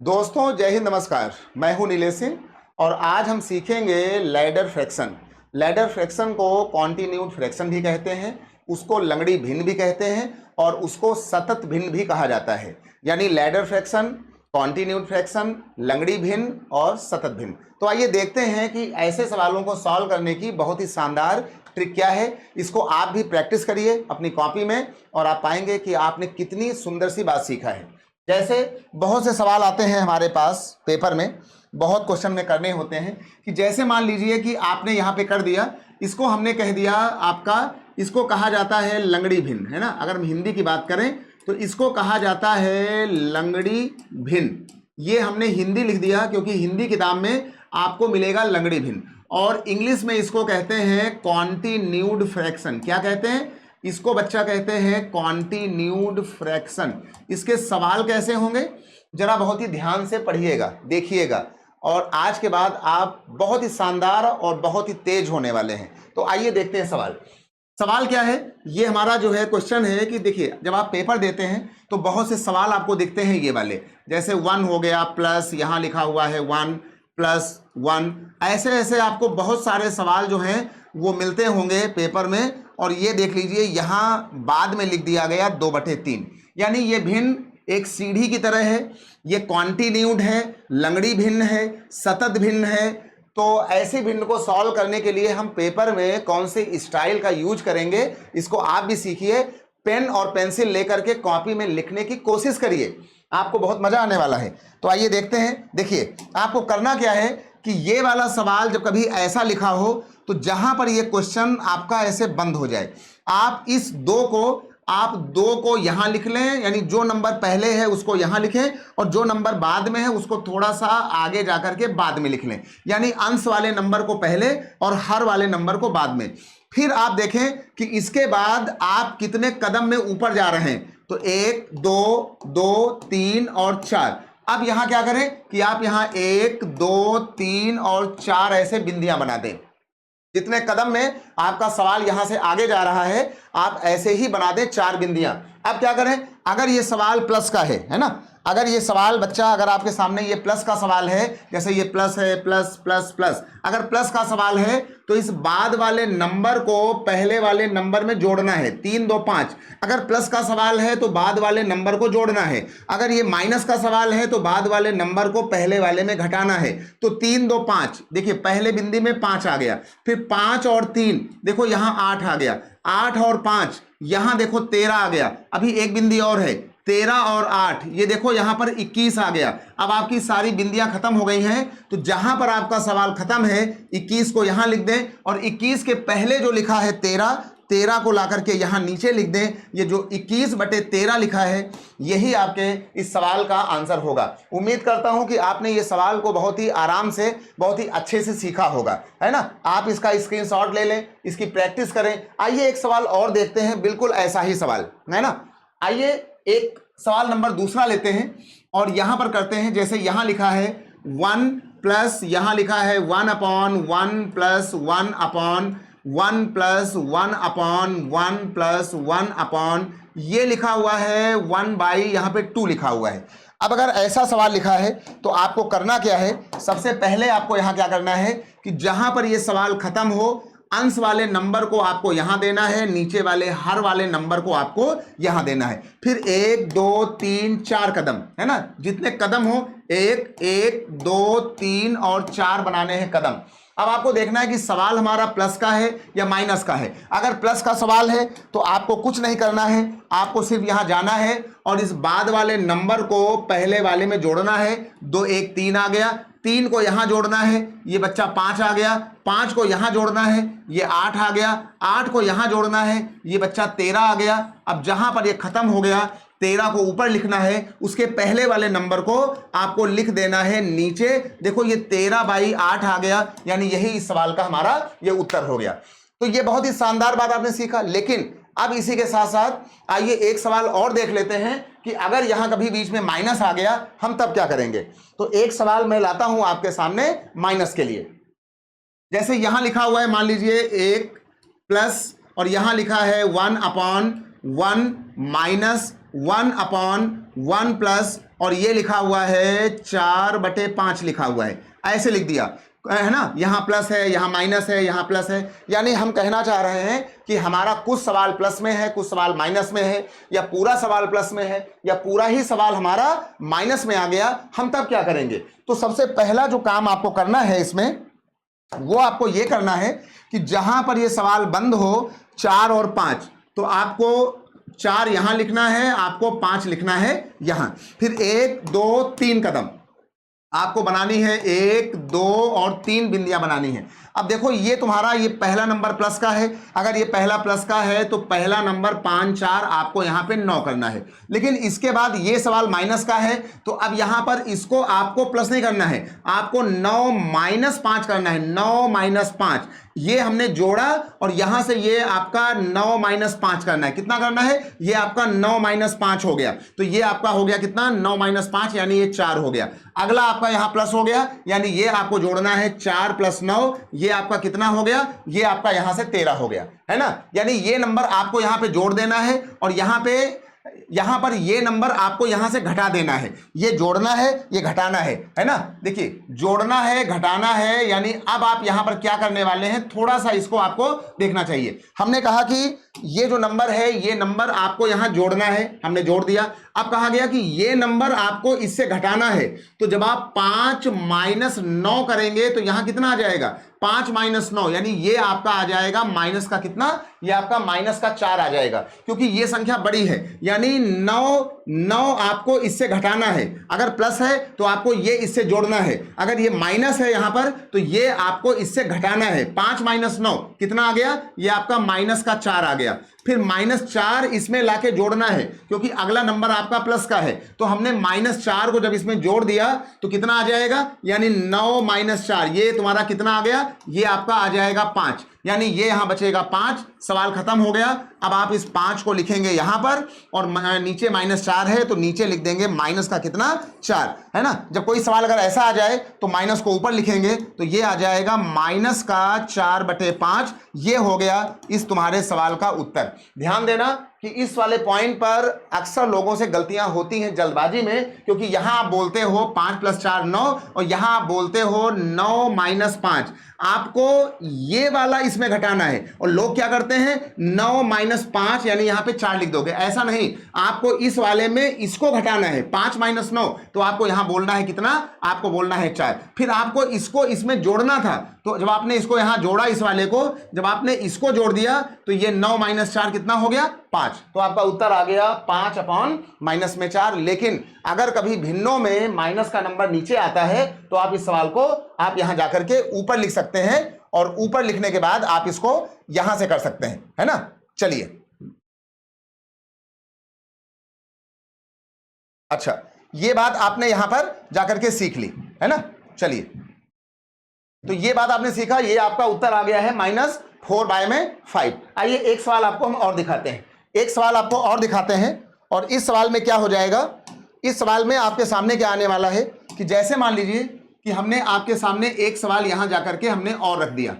दोस्तों जय हिंद, नमस्कार। मैं हूं नीलेश सिंह और आज हम सीखेंगे लैडर फ्रैक्शन। लैडर फ्रैक्शन को कॉन्टिन्यूड फ्रैक्शन भी कहते हैं, उसको लंगड़ी भिन्न भी कहते हैं और उसको सतत भिन्न भी कहा जाता है। यानी लैडर फ्रैक्शन, कॉन्टिन्यूड फ्रैक्शन, लंगड़ी भिन्न और सतत भिन्न। तो आइए देखते हैं कि ऐसे सवालों को सॉल्व करने की बहुत ही शानदार ट्रिक क्या है। इसको आप भी प्रैक्टिस करिए अपनी कॉपी में और आप पाएंगे कि आपने कितनी सुंदर सी बात सीखा है। जैसे बहुत से सवाल आते हैं हमारे पास पेपर में, बहुत क्वेश्चन में करने होते हैं कि जैसे मान लीजिए कि आपने यहाँ पे कर दिया, इसको हमने कह दिया आपका, इसको कहा जाता है लंगड़ी भिन्न, है ना। अगर हम हिंदी की बात करें तो इसको कहा जाता है लंगड़ी भिन्न। ये हमने हिंदी लिख दिया क्योंकि हिंदी किताब में आपको मिलेगा लंगड़ी भिन्न, और इंग्लिश में इसको कहते हैं कॉन्टिन्यूड फ्रैक्शन। क्या कहते हैं इसको बच्चा? कहते हैं कॉन्टिन्यूड फ्रैक्शन। इसके सवाल कैसे होंगे जरा बहुत ही ध्यान से पढ़िएगा, देखिएगा, और आज के बाद आप बहुत ही शानदार और बहुत ही तेज होने वाले हैं। तो आइए देखते हैं सवाल। सवाल क्या है, ये हमारा जो है क्वेश्चन है कि देखिए जब आप पेपर देते हैं तो बहुत से सवाल आपको दिखते हैं ये वाले, जैसे 1 हो गया प्लस यहाँ लिखा हुआ है 1 प्लस 1, ऐसे ऐसे आपको बहुत सारे सवाल जो हैं वो मिलते होंगे पेपर में। और ये देख लीजिए यहाँ बाद में लिख दिया गया 2/3, यानी ये भिन्न एक सीढ़ी की तरह है। ये कॉन्टिन्यूड है, लंगड़ी भिन्न है, सतत भिन्न है। तो ऐसे भिन्न को सॉल्व करने के लिए हम पेपर में कौन से स्टाइल का यूज करेंगे, इसको आप भी सीखिए। पेन और पेंसिल लेकर के कॉपी में लिखने की कोशिश करिए, आपको बहुत मजा आने वाला है। तो आइए देखते हैं। देखिए आपको करना क्या है कि ये वाला सवाल जब कभी ऐसा लिखा हो तो जहां पर ये क्वेश्चन आपका ऐसे बंद हो जाए, आप इस दो को यहां लिख लें, यानी जो नंबर पहले है उसको यहां लिखें और जो नंबर बाद में है उसको थोड़ा सा आगे जाकर के बाद में लिख लें। यानी अंश वाले नंबर को पहले और हर वाले नंबर को बाद में। फिर आप देखें कि इसके बाद आप कितने कदम में ऊपर जा रहे हैं। तो 1 2 2 3 और 4। अब यहां क्या करें कि आप यहां 1 2 3 और 4 ऐसे बिंदियां बना दें। जितने कदम में आपका सवाल यहां से आगे जा रहा है आप ऐसे ही बना दें 4 बिंदियां। अब क्या करें, अगर ये सवाल प्लस का है ना, अगर ये सवाल बच्चा, अगर आपके सामने ये प्लस का सवाल है, जैसे ये प्लस है, प्लस प्लस प्लस, अगर प्लस का सवाल है तो इस बाद वाले नंबर को पहले वाले नंबर में जोड़ना है, 3 2 5। अगर प्लस का सवाल है तो बाद वाले नंबर को जोड़ना है। अगर ये माइनस का सवाल है तो बाद वाले नंबर को पहले वाले में घटाना है। तो 3 2 5, देखिए पहले बिंदी में 5 आ गया, फिर 5 और 3, देखो यहां 8 आ गया, 8 और 5, यहां देखो 13 आ गया। अभी एक बिंदी और है, 13 और 8, ये देखो यहां पर 21 आ गया। अब आपकी सारी बिंदियां खत्म हो गई हैं। तो जहां पर आपका सवाल खत्म है 21 को यहां लिख दें और 21 के पहले जो लिखा है 13 को ला करके यहां नीचे लिख दें। ये जो 21/13 लिखा है यही आपके इस सवाल का आंसर होगा। उम्मीद करता हूं कि आपने ये सवाल को बहुत ही आराम से, बहुत ही अच्छे से सीखा होगा, है ना। आप इसका स्क्रीनशॉट ले लें, इसकी प्रैक्टिस करें। आइए एक सवाल और देखते हैं, बिल्कुल ऐसा ही सवाल, है ना। आइए एक सवाल नंबर दूसरा लेते हैं और यहां पर करते हैं। जैसे यहां लिखा है 1 प्लस, यहां लिखा है 1/1 प्लस 1/1 प्लस 1/1 प्लस 1/, ये लिखा हुआ है 1/, यहां पे 2 लिखा हुआ है। अब अगर ऐसा सवाल लिखा है तो आपको करना क्या है, सबसे पहले आपको यहां क्या करना है कि जहां पर ये सवाल खत्म हो अंश वाले नंबर को आपको यहां देना है, नीचे वाले हर वाले नंबर को आपको यहां देना है। फिर 1 2 3 4 कदम, है ना, जितने कदम हो 1 1 2 3 और 4 बनाने हैं कदम। अब आपको देखना है कि सवाल हमारा प्लस का है या माइनस का है। अगर प्लस का सवाल है तो आपको कुछ नहीं करना है, आपको सिर्फ यहां जाना है और इस बाद वाले नंबर को पहले वाले में जोड़ना है। 2 1 3 आ गया, 3 को यहां जोड़ना है, ये बच्चा 5 आ गया, 5 को यहां जोड़ना है, ये 8 आ गया, 8 को यहां जोड़ना है, ये बच्चा 13 आ गया। अब जहां पर ये खत्म हो गया 13 को ऊपर लिखना है, उसके पहले वाले नंबर को आपको लिख देना है नीचे। देखो ये 13/8 आ गया, यानी यही इस सवाल का हमारा ये उत्तर हो गया। तो ये बहुत ही शानदार बात आपने सीखा। लेकिन अब इसी के साथ साथ आइए एक सवाल और देख लेते हैं कि अगर यहां कभी बीच में माइनस आ गया हम तब क्या करेंगे। तो एक सवाल मैं लाता हूं आपके सामने माइनस के लिए। जैसे यहां लिखा हुआ है, मान लीजिए 1 प्लस और यहां लिखा है 1/1 माइनस 1/1 प्लस और ये लिखा हुआ है 4/5 लिखा हुआ है, ऐसे लिख दिया है ना। यहाँ प्लस है, यहाँ माइनस है, यहाँ प्लस है, यानी हम कहना चाह रहे हैं कि हमारा कुछ सवाल प्लस में है, कुछ सवाल माइनस में है, या पूरा सवाल प्लस में है, या पूरा ही सवाल हमारा माइनस में आ गया। हम तब क्या करेंगे? तो सबसे पहला जो काम आपको करना है इसमें, वो आपको ये करना है कि जहां पर ये सवाल बंद हो 4 और 5, तो आपको 4 यहां लिखना है, आपको 5 लिखना है यहां। फिर 1 2 3 कदम आपको बनानी है, 1 2 और 3 बिंदियां बनानी है। अब देखो ये तुम्हारा ये पहला नंबर प्लस का है, अगर ये पहला प्लस का है तो पहला नंबर 5 4 आपको यहां पे 9 करना है। लेकिन इसके बाद ये सवाल माइनस का है, तो अब यहां पर इसको आपको प्लस नहीं करना है, आपको 9 - 5 करना है। 9 - 5 ये हमने जोड़ा और यहां से ये आपका 9 - 5 करना है। कितना करना है? ये आपका 9 - 5 हो गया, तो ये आपका हो गया कितना? 9 - 5 यानी ये 4 हो गया। अगला आपका यहां प्लस हो गया, यानी ये आपको जोड़ना है 4 + 9, ये आपका कितना हो गया? ये आपका यहां से 13 हो गया, है ना। यानी ये नंबर आपको यहां पे जोड़ देना है और यहां पर ये नंबर आपको यहां से घटा देना है। ये जोड़ना है, ये घटाना है ना। देखिए जोड़ना है, घटाना है, यानी अब आप यहां पर क्या करने वाले हैं, थोड़ा सा इसको आपको देखना चाहिए। हमने कहा कि ये जो नंबर है, ये नंबर आपको यहां जोड़ना है, हमने जोड़ दिया। अब कहा गया कि ये नंबर आपको इससे घटाना है, तो जब आप 5 - 9 करेंगे तो यहां कितना आ जाएगा? 5 - 9, यानी ये आपका आ जाएगा माइनस का कितना? ये आपका माइनस का 4 आ जाएगा, क्योंकि ये संख्या बड़ी है। यानी 9 आपको इससे घटाना है, अगर प्लस है तो आपको ये इससे जोड़ना है, अगर ये माइनस है यहां पर तो ये आपको इससे घटाना है। 5 - 9 कितना आ गया? ये आपका माइनस का 4 आ गया। फिर -4 इसमें लाके जोड़ना है, क्योंकि अगला नंबर आपका प्लस का है, तो हमने -4 को जब इसमें जोड़ दिया तो कितना आ जाएगा? यानी 9 - 4, ये तुम्हारा कितना आ गया? ये आपका आ जाएगा 5, यानी ये यहां बचेगा 5। सवाल खत्म हो गया। अब आप इस 5 को लिखेंगे यहां पर और नीचे -4 है तो नीचे लिख देंगे माइनस का कितना? 4, है ना। जब कोई सवाल अगर ऐसा आ जाए तो माइनस को ऊपर लिखेंगे तो ये आ जाएगा माइनस का 4/5। ये हो गया इस तुम्हारे सवाल का उत्तर। ध्यान देना कि इस वाले पॉइंट पर अक्सर लोगों से गलतियां होती हैं जल्दबाजी में, क्योंकि यहां आप बोलते हो 5 + 4 9 और यहां आप बोलते हो 9 - 5। आपको ये वाला इसमें घटाना है और लोग क्या करते हैं 9 - 5 यानी यहां पे 4 लिख दोगे। ऐसा नहीं, आपको इस वाले में इसको घटाना है। 5 - 9 तो आपको यहां बोलना है कितना? आपको बोलना है 4। फिर आपको इसको इसमें जोड़ना था, तो जब आपने इसको यहां जोड़ा, इस वाले को जब आपने इसको जोड़ दिया तो ये 9 - 4 कितना हो गया? 5। तो आपका उत्तर आ गया 5/-4। लेकिन अगर कभी भिन्नों में माइनस का नंबर नीचे आता है तो आप इस सवाल को आप यहां जाकर के ऊपर लिख सकते हैं और ऊपर लिखने के बाद आप इसको यहां से कर सकते हैं, है ना। चलिए, अच्छा, ये बात आपने यहां पर जाकर के सीख ली, है ना। चलिए, तो ये बात आपने सीखा, ये आपका उत्तर आ गया है -4/5। आइए एक सवाल आपको हम और दिखाते हैं, एक सवाल आपको और दिखाते हैं। और इस सवाल में क्या हो जाएगा, इस सवाल में आपके सामने क्या आने वाला है कि जैसे मान लीजिए कि हमने आपके सामने एक सवाल यहां जाकर के हमने और रख दिया।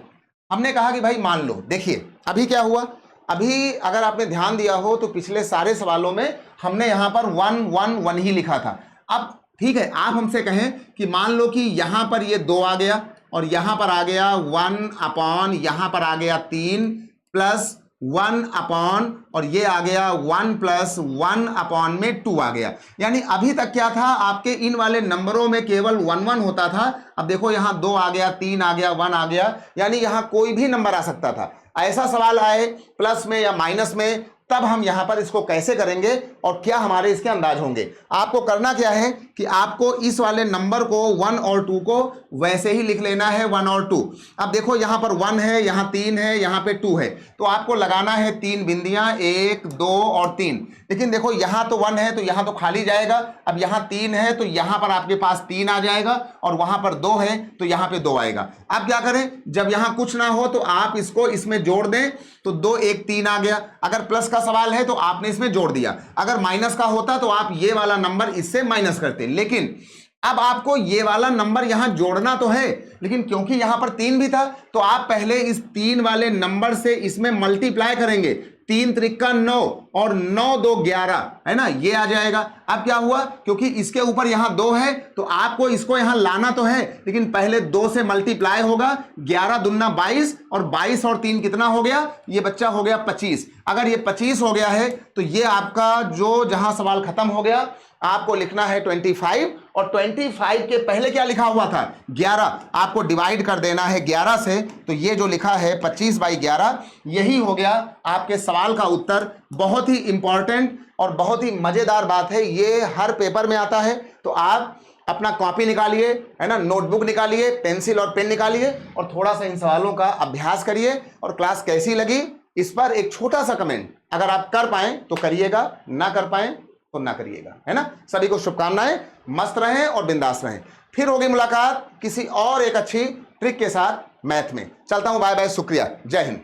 हमने कहा कि भाई मान लो, देखिए अभी क्या हुआ, अभी अगर आपने ध्यान दिया हो तो पिछले सारे सवालों में हमने यहां पर 1 1 1 ही लिखा था। अब ठीक है, आप हमसे कहें कि मान लो कि यहां पर ये 2 आ गया और यहां पर आ गया 1/, यहां पर आ गया 3 + 1/, और ये आ गया 1 + 1/, में 2 आ गया। यानी अभी तक क्या था, आपके इन वाले नंबरों में केवल 1 1 होता था। अब देखो यहां 2 आ गया, 3 आ गया, 1 आ गया, यानी यहां कोई भी नंबर आ सकता था। ऐसा सवाल आए प्लस में या माइनस में, तब हम यहां पर इसको कैसे करेंगे और क्या हमारे इसके अंदाज होंगे। आपको करना क्या है कि आपको इस वाले नंबर को 1 और 2 को वैसे ही लिख लेना है, 1 और 2। अब देखो यहां पर 1 है, यहां 3 है, यहां पे 2 है, तो आपको लगाना है 3 बिंदियां, 1 2 और 3। लेकिन देखो यहां तो 1 है तो यहां तो खाली जाएगा। अब यहां 3 है तो यहां पर आपके पास 3 आ जाएगा और वहां पर 2 है तो यहां पे 2 आएगा। अब क्या करें, जब यहां कुछ ना हो तो आप इसको इसमें जोड़ दें, तो 2 1 3 आ गया। अगर प्लस का सवाल है तो आपने इसमें जोड़ दिया, अगर माइनस का होता तो आप ये वाला नंबर इससे माइनस करते। लेकिन अब आपको ये वाला नंबर यहां जोड़ना तो है, लेकिन क्योंकि यहां पर 3 भी था तो आप पहले इस 3 वाले नंबर से इसमें मल्टीप्लाई करेंगे। 3 त्रिक्का 9 और 9 2 11 है ना, ये आ जाएगा। अब क्या हुआ, क्योंकि इसके ऊपर यहां 2 है तो आपको इसको यहां लाना तो है, लेकिन पहले 2 से मल्टीप्लाई होगा। 11 दूना 22 और 22 और 3 कितना हो गया, ये बच्चा हो गया 25। अगर ये 25 हो गया है तो ये आपका जो जहां सवाल खत्म हो गया, आपको लिखना है 25 और 25 के पहले क्या लिखा हुआ था 11, आपको डिवाइड कर देना है 11 से, तो ये जो लिखा है 25/11 यही हो गया आपके सवाल का उत्तर। बहुत ही इंपॉर्टेंट और बहुत ही मजेदार बात है, ये हर पेपर में आता है। तो आप अपना कॉपी निकालिए, है ना, नोटबुक निकालिए, पेंसिल और पेन निकालिए और थोड़ा सा इन सवालों का अभ्यास करिए। और क्लास कैसी लगी इस पर एक छोटा सा कमेंट अगर आप कर पाए तो करिएगा, ना कर पाए तो ना करिएगा, है ना। सभी को शुभकामनाएं, मस्त रहें और बिंदास रहें। फिर होगी मुलाकात किसी और एक अच्छी ट्रिक के साथ मैथ में। चलता हूं, बाय बाय, शुक्रिया, जय हिंद।